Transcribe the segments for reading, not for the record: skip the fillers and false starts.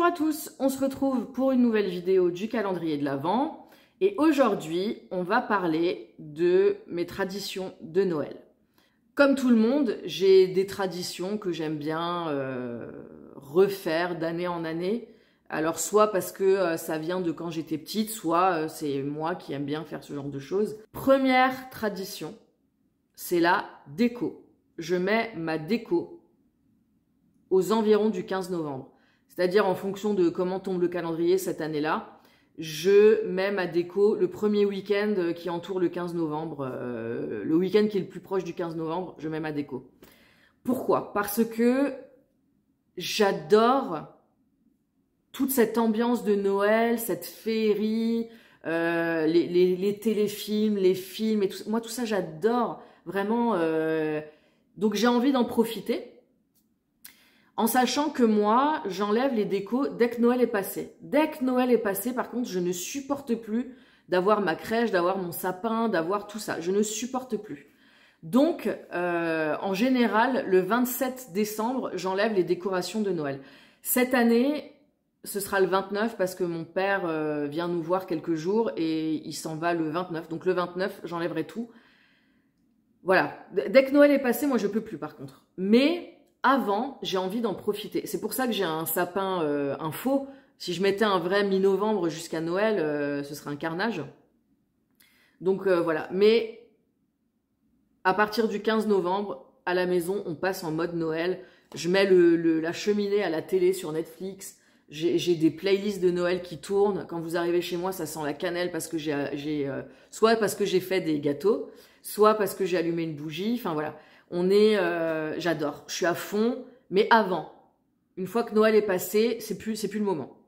Bonjour à tous, on se retrouve pour une nouvelle vidéo du calendrier de l'Avent et aujourd'hui on va parler de mes traditions de Noël. Comme tout le monde, j'ai des traditions que j'aime bien refaire d'année en année. Alors soit parce que ça vient de quand j'étais petite, soit c'est moi qui aime bien faire ce genre de choses. Première tradition, c'est la déco. Je mets ma déco aux environs du 15 novembre. C'est-à-dire en fonction de comment tombe le calendrier cette année-là, je mets ma déco le premier week-end qui entoure le 15 novembre, le week-end qui est le plus proche du 15 novembre, je mets ma déco. Pourquoi? Parce que j'adore toute cette ambiance de Noël, cette féerie, les téléfilms, les films, et tout, moi tout ça j'adore vraiment. Donc j'ai envie d'en profiter. En sachant que moi, j'enlève les décos dès que Noël est passé. Dès que Noël est passé, par contre, je ne supporte plus d'avoir ma crèche, d'avoir mon sapin, d'avoir tout ça. Je ne supporte plus. Donc, en général, le 27 décembre, j'enlève les décorations de Noël. Cette année, ce sera le 29 parce que mon père vient nous voir quelques jours et il s'en va le 29. Donc le 29, j'enlèverai tout. Voilà. Dès que Noël est passé, moi, je peux plus par contre. Mais avant, j'ai envie d'en profiter. C'est pour ça que j'ai un sapin, un faux. Si je mettais un vrai mi-novembre jusqu'à Noël, ce serait un carnage. Donc voilà. Mais à partir du 15 novembre, à la maison, on passe en mode Noël. Je mets la cheminée à la télé sur Netflix. J'ai des playlists de Noël qui tournent. Quand vous arrivez chez moi, ça sent la cannelle parce que soit parce que j'ai fait des gâteaux, soit parce que j'ai allumé une bougie. Enfin voilà. J'adore, je suis à fond, mais avant, une fois que Noël est passé, c'est plus le moment.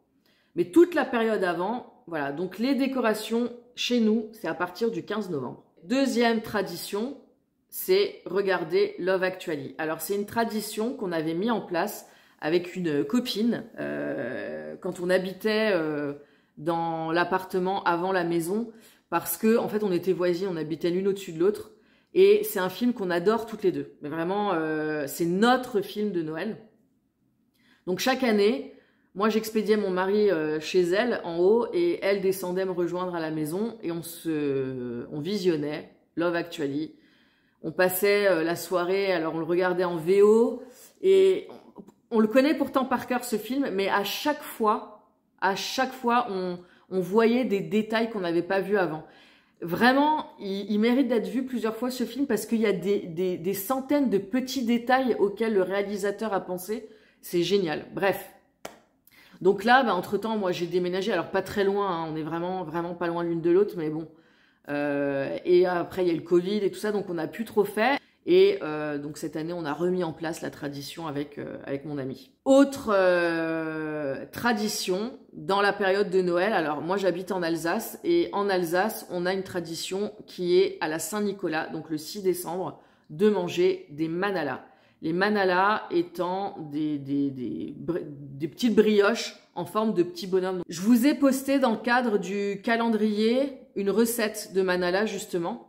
Mais toute la période avant, voilà, donc les décorations chez nous, c'est à partir du 15 novembre. Deuxième tradition, c'est regarder Love Actually. Alors c'est une tradition qu'on avait mis en place avec une copine quand on habitait dans l'appartement avant la maison, parce que en fait on était voisines, on habitait l'une au-dessus de l'autre. Et c'est un film qu'on adore toutes les deux. Mais vraiment, c'est notre film de Noël. Donc chaque année, moi j'expédiais mon mari chez elle, en haut, et elle descendait me rejoindre à la maison. Et on visionnait Love Actually. On passait la soirée, alors on le regardait en VO. Et on le connaît pourtant par cœur ce film, mais à chaque fois, on voyait des détails qu'on n'avait pas vus avant. Vraiment, il mérite d'être vu plusieurs fois ce film parce qu'il y a des centaines de petits détails auxquels le réalisateur a pensé. C'est génial. Bref. Donc là, entre-temps, moi j'ai déménagé. Alors pas très loin, hein, on est vraiment pas loin l'une de l'autre, mais bon. Et après, il y a eu le Covid et tout ça, donc on n'a plus trop fait. Et donc cette année, on a remis en place la tradition avec mon ami. Autre tradition dans la période de Noël. Alors moi, j'habite en Alsace et en Alsace, on a une tradition qui est à la Saint-Nicolas, donc le 6 décembre, de manger des manalas. Les manalas étant des petites brioches en forme de petits bonhommes. Je vous ai posté dans le cadre du calendrier une recette de manalas justement.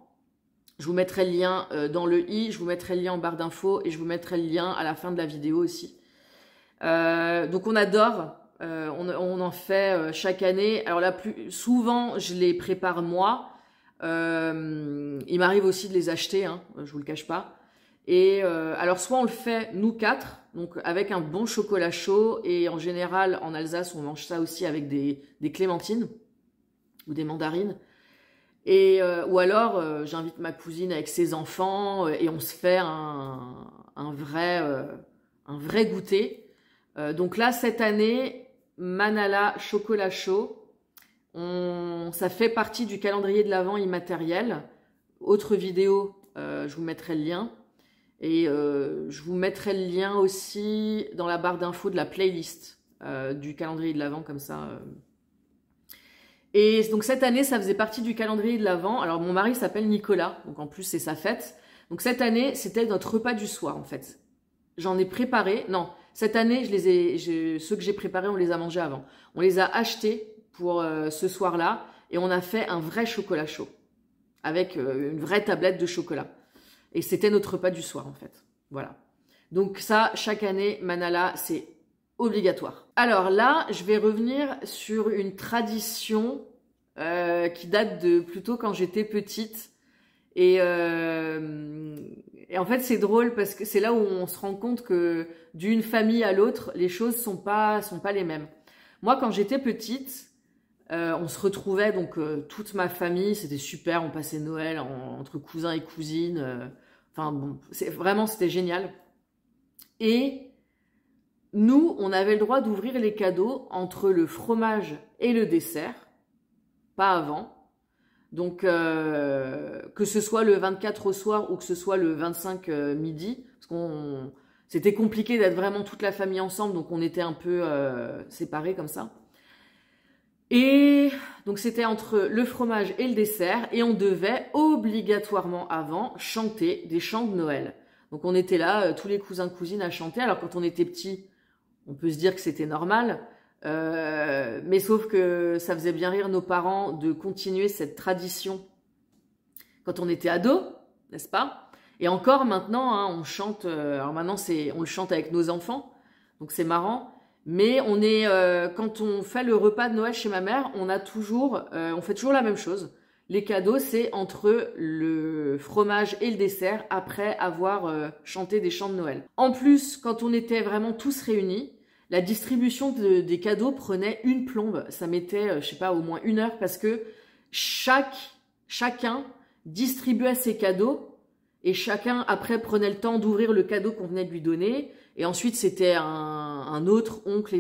Je vous mettrai le lien dans le i, je vous mettrai le lien en barre d'infos et je vous mettrai le lien à la fin de la vidéo aussi. Donc on adore, on en fait chaque année. Alors là, plus souvent, je les prépare moi. Il m'arrive aussi de les acheter, hein, je vous le cache pas. Et alors soit on le fait nous quatre, donc avec un bon chocolat chaud. Et en général, en Alsace, on mange ça aussi avec des clémentines ou des mandarines. Et ou alors j'invite ma cousine avec ses enfants et on se fait un vrai goûter. Donc là cette année, manala chocolat chaud, ça fait partie du calendrier de l'Avent immatériel. Autre vidéo, je vous mettrai le lien et je vous mettrai le lien aussi dans la barre d'infos de la playlist du calendrier de l'Avent comme ça. Et donc cette année, ça faisait partie du calendrier de l'Avent. Alors mon mari s'appelle Nicolas, donc en plus c'est sa fête. Donc cette année, c'était notre repas du soir en fait. J'en ai préparé, non, cette année, ceux que j'ai préparés, on les a mangés avant. On les a achetés pour ce soir-là et on a fait un vrai chocolat chaud avec une vraie tablette de chocolat. Et c'était notre repas du soir en fait. Voilà. Donc ça, chaque année, manala, c'est obligatoire. Alors là, je vais revenir sur une tradition qui date de plutôt quand j'étais petite. Et en fait, c'est drôle parce que c'est là où on se rend compte que d'une famille à l'autre, les choses sont pas les mêmes. Moi, quand j'étais petite, on se retrouvait, donc toute ma famille, c'était super, on passait Noël entre cousins et cousines. Enfin bon, c'était génial. Et nous, on avait le droit d'ouvrir les cadeaux entre le fromage et le dessert, pas avant. Donc, que ce soit le 24 au soir ou que ce soit le 25 midi, parce qu'on c'était compliqué d'être vraiment toute la famille ensemble, donc on était un peu séparés comme ça. Et donc c'était entre le fromage et le dessert, et on devait obligatoirement avant chanter des chants de Noël. Donc on était là, tous les cousins cousines à chanter. Alors quand on était petit, on peut se dire que c'était normal. Mais sauf que ça faisait bien rire nos parents de continuer cette tradition quand on était ado, n'est-ce pas? Et encore maintenant, hein, on chante. Alors maintenant, on le chante avec nos enfants, donc c'est marrant. Mais quand on fait le repas de Noël chez ma mère, on fait toujours la même chose. Les cadeaux, c'est entre le fromage et le dessert après avoir chanté des chants de Noël. En plus, quand on était vraiment tous réunis, la distribution des cadeaux prenait une plombe. Ça mettait, je sais pas, au moins 1 heure parce que chacun distribuait ses cadeaux et chacun après prenait le temps d'ouvrir le cadeau qu'on venait de lui donner. Et ensuite, c'était un autre oncle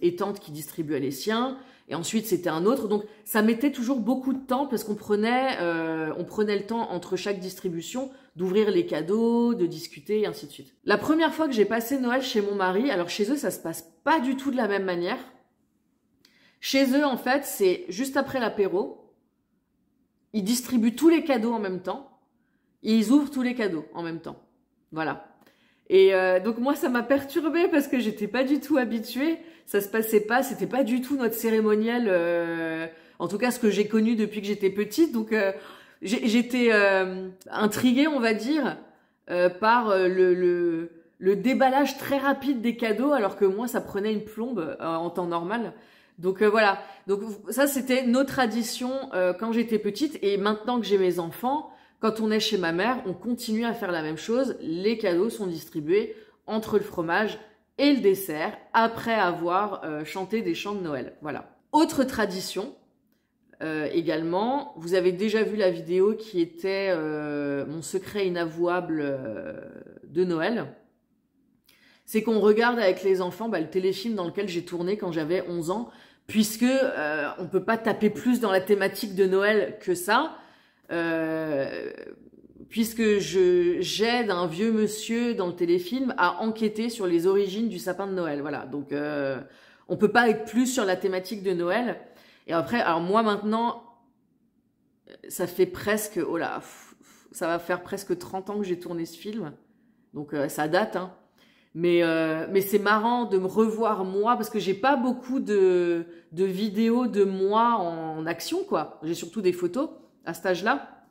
et tante qui distribuaient les siens. Et ensuite, c'était un autre. Donc, ça mettait toujours beaucoup de temps parce qu'on prenait le temps entre chaque distribution d'ouvrir les cadeaux, de discuter, et ainsi de suite. La première fois que j'ai passé Noël chez mon mari, alors chez eux, ça se passe pas du tout de la même manière. Chez eux, en fait, c'est juste après l'apéro. Ils distribuent tous les cadeaux en même temps. Ils ouvrent tous les cadeaux en même temps. Voilà. Et donc moi, ça m'a perturbée parce que j'étais pas du tout habituée. Ça se passait pas, c'était pas du tout notre cérémoniel. En tout cas, ce que j'ai connu depuis que j'étais petite. Donc j'étais intriguée, on va dire, par le déballage très rapide des cadeaux, alors que moi, ça prenait une plombe en temps normal. Donc voilà. Donc ça, c'était nos traditions quand j'étais petite. Et maintenant que j'ai mes enfants, quand on est chez ma mère, on continue à faire la même chose. Les cadeaux sont distribués entre le fromage et le dessert après avoir chanté des chants de Noël. Voilà. Autre tradition également, vous avez déjà vu la vidéo qui était mon secret inavouable de Noël. C'est qu'on regarde avec les enfants le téléfilm dans lequel j'ai tourné quand j'avais 11 ans, puisque on peut pas taper plus dans la thématique de Noël que ça. Puisque j'aide un vieux monsieur dans le téléfilm à enquêter sur les origines du sapin de Noël. Voilà, donc on peut pas être plus sur la thématique de Noël. Et après, alors moi maintenant, ça fait presque, oh là, ça va faire presque 30 ans que j'ai tourné ce film. Donc ça date, hein. Mais c'est marrant de me revoir moi, parce que j'ai pas beaucoup de vidéos de moi en action, quoi. J'ai surtout des photos à cet âge-là.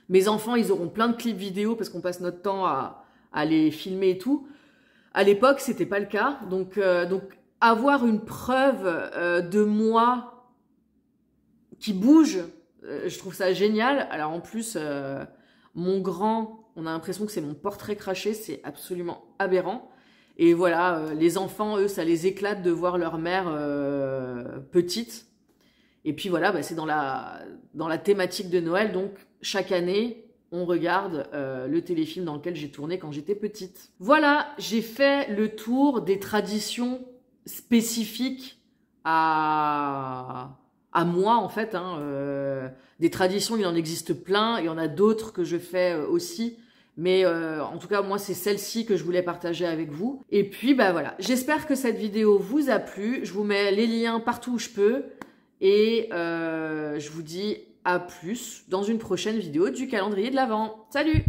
Mes enfants, ils auront plein de clips vidéo parce qu'on passe notre temps à les filmer et tout. À l'époque, c'était pas le cas. Donc avoir une preuve de moi qui bouge, je trouve ça génial. Alors en plus, mon grand, on a l'impression que c'est mon portrait craché, c'est absolument aberrant. Et voilà, les enfants, eux, ça les éclate de voir leur mère petite. Et puis voilà, c'est dans la thématique de Noël, donc chaque année, on regarde le téléfilm dans lequel j'ai tourné quand j'étais petite. Voilà, j'ai fait le tour des traditions spécifiques à moi en fait. Hein, des traditions, il en existe plein, il y en a d'autres que je fais aussi. Mais en tout cas, moi, c'est celle-ci que je voulais partager avec vous. Et puis, voilà, j'espère que cette vidéo vous a plu. Je vous mets les liens partout où je peux. Et je vous dis à plus dans une prochaine vidéo du calendrier de l'Avent. Salut!